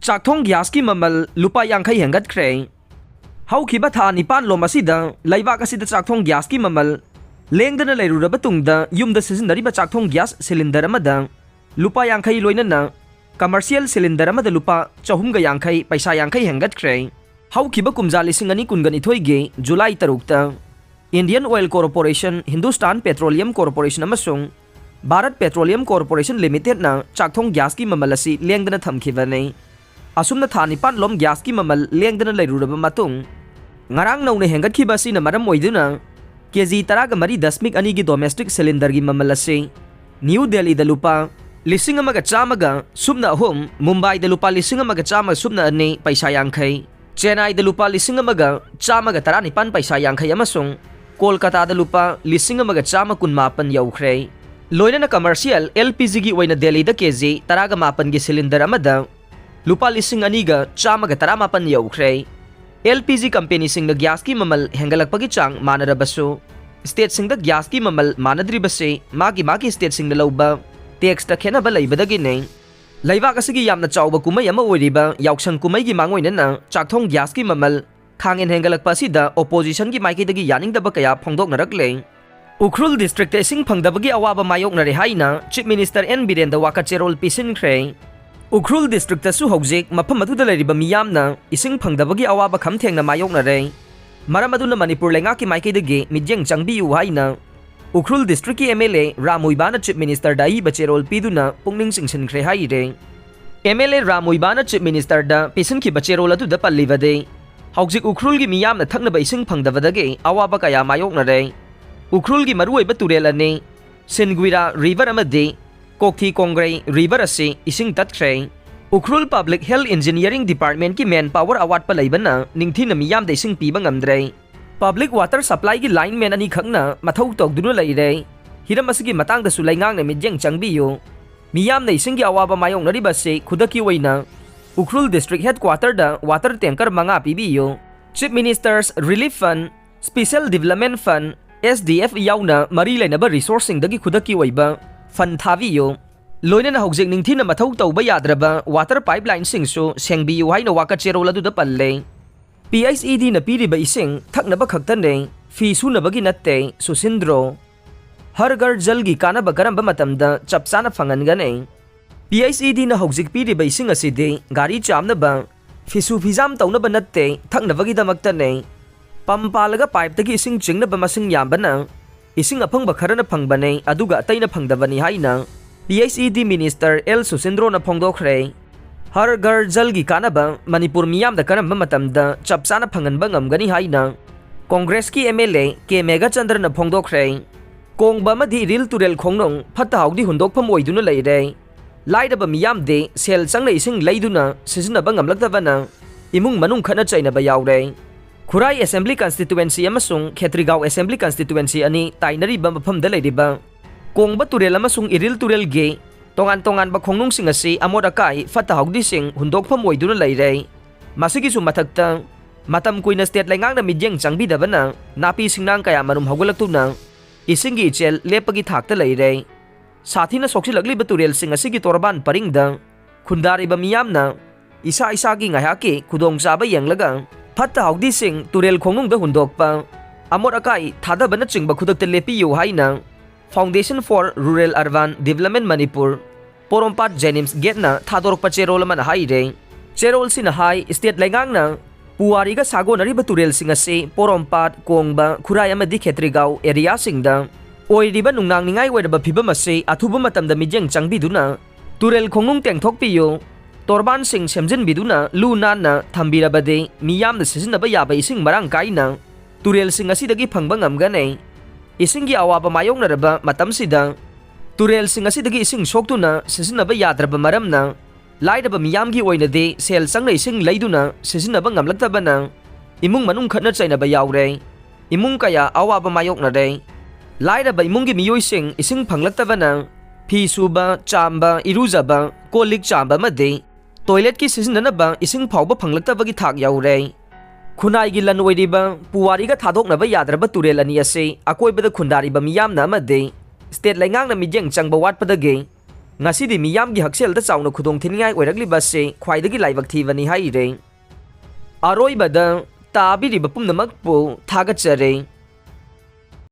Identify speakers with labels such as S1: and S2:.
S1: Chakthong gas ki mamal lupa Yankrai Hengatkhre. Haukiba tha nipan lom asida laibak asida Chakthong gas ki mamal lengdana leiruraba tungda yumda sijinnariba Chakthong gas cylinder amada lupa Yankrai loinana commercial cylinder amada lupa 450 paisa Yankrai Hengatkhre. Haukiba kumja lising ani kungani thoige July 3 Indian Oil Corporation, Hindustan Petroleum Corporation amasung Bharat Petroleum Corporation Limited na Chakthong gas ki mamal asi lengdana thamkhibane. Asumna tha nipan lom gas ki mamal lengdana leiruraba matung ngarang nauna hengatkhiba asina maram oiduna kg 13.2 gi domestic cylinder gi mamal asi New Delhi da lupa 1,100 subna ahum, Mumbai da lupa 1,100 subna ani paisa Yankrai, Chennai da lupa 1,119 paisa Yankrai amasung Kolkata da lupa 1,118 yaukhre. Loinana commercial LPG gi oina Delhi da kg 18 gi cylinder amada lupa 2,118 yaukhre. LPG company sing da gas ki mamal hengalakpagi chang manarabasu state sing da gas ki mamal manadribase magi state sing da lauba tax ta khenaba leibadagi ne. Laibak asigi yamna chawba kumai ama oiriba yauksang kumai gi mangoina na Chakthong gas ki mamal khangin hengalakpa sida opposition gi maikidagi yaningdaba kaya phongdoknarakle. Ukhrul district Esing Fangdabagi Awaba Mayoknare Haina Chief Minister N Birenda Wakat Cherol Pisinkhre. Ukhrul district tasu hojik mafam aduda leiriba miyamna ising Fangdabagi Awaba khamthengna Mayoknare. Maram aduna Manipur lengaki maikidagi midyeng changbiu haina. Ukhrul district ki MLA Ramuibana Chief Minister dai Cherol piduna pungning singsinkhre haire. MLA Ramuibana Chief Minister da Pisinkhre Cherol aduda pallivade. Hojik Ukhrul gi miyamna thaknaba ising Fangdabadagi Awaba kaya Mayoknare. Ukhrul gi maruoiba turel ani Singuira River amadi Kokthi Kongrai River asi ising tatkre. Ukhrul Public Health Engineering Department ki manpower award pa laibana ningthina miyam da ising piba ngamdre. Public water supply ki lineman ani khangna mathau tokduna leire. Hiram asigi matangda su laingang na midyeng changbiyo. Miyam na ising gi awaba mayoknari base khudaki oina Ukhrul District Headquarter da water tanker manga pibiyo. Chief Minister's Relief Fund, Special Development Fund SDF yauna mari lainaba resourcing dagi khudaki oiba fund thaviyo. Loinana hojik ningthina mathau tauba yadraba water pipeline singsu sengbiyu haina Wakat Cherol aduda palle. PICED na piriba ising thaknaba khaktane fi sunabagi natte susindro. Har ghar jal gi kanaba karamba matamda chapsana phangangane. PICED na hojik piriba ising asidi gari chamnaba fisu fizam taunaba natte thaknabagi damaktane. Pampalaga pipe tagi ising chingnaba masing yambana ising aphangba kharana phangbane aduga ataina phangdabani haina PICED Minister L Susindro na phongdokkhre. Har ghar jal gi kanaba Manipur miyamda karamba matamda chapsana phanganba ngamgani haina Congress ki MLA K Mega Chandra na phongdokkhre. Kongba madi ril turel khongnong phatta haudi hundokpham oiduna leire. Lairaba miyamde sel changna ising leiduna Sijinnaba Ngamlaktabana Emung-Manung Khatna Cheinaba Yaore. Khurai Assembly Constituency amasung Khetrigao Assembly Constituency ani tainariba mafamda leiriba Kongba turel amasung iril turel ge tongan ba khongnung sing asi amod akai fata haudi sing hundokpham oiduna leire. Masigi su mathakta matam kuina state lengang na midyeng changbidabana napi singnang kaya marum hogalaktuna isingi chel lepagi thakta leire. Sathina soksilagli turel sing asigi torban paringda khundari ba miyamna isa gi ngahaki khudong chaba yenglaga Phatta haudi sing turel khongnung da hundokpa amot akai thadabana chingba khudakta lepiyo haina Foundation for Rural Urban Development Manipur Porompat Jenims Getna thadorokpa Cherol man haire. Cherol sina hai state lengang na puwari ga sago nariba turel sing ase Porompat Kongba Khurai amadi Khetrigao area singda oiriba nungnang ningai oiraba phibam ase athuba matamda midyeng changbiduna turel khongnung tengthokpiyo. Torban sing semjin biduna lu nan na thambirabade miyam na sijinnaba yaba ising marang kaina turel sing asidagi phangba ngamgane. Ising gi awaba mayoknaraba matamsida turel sing asidagi ising soktuna sijinnaba yadraba maramna lairaba miyam gi oinade sel changna ising leiduna sijinnaba ngamlaktabana Emung-Manung Khatna Cheinaba Yaore. Imung kaya awaba mayoknare lairaba imung gi miyoi sing ising phanglaktabana phi suba chamba irujaba kolik chamba made toilet ki sijinnaba ising phawba phanglaktabagi thak yaure. Khunai gi lan oiriba puwari ga thadoknaba yadraba turel ani ase akoibada khundariba miyamna amade state lengang na midyeng changba watpadage ngasi di miyam gi haksel da chawna khudong thingai oirakli base khwaidagi laibak thibani hai re aroi bada tabi ri bapum namak po thaga chare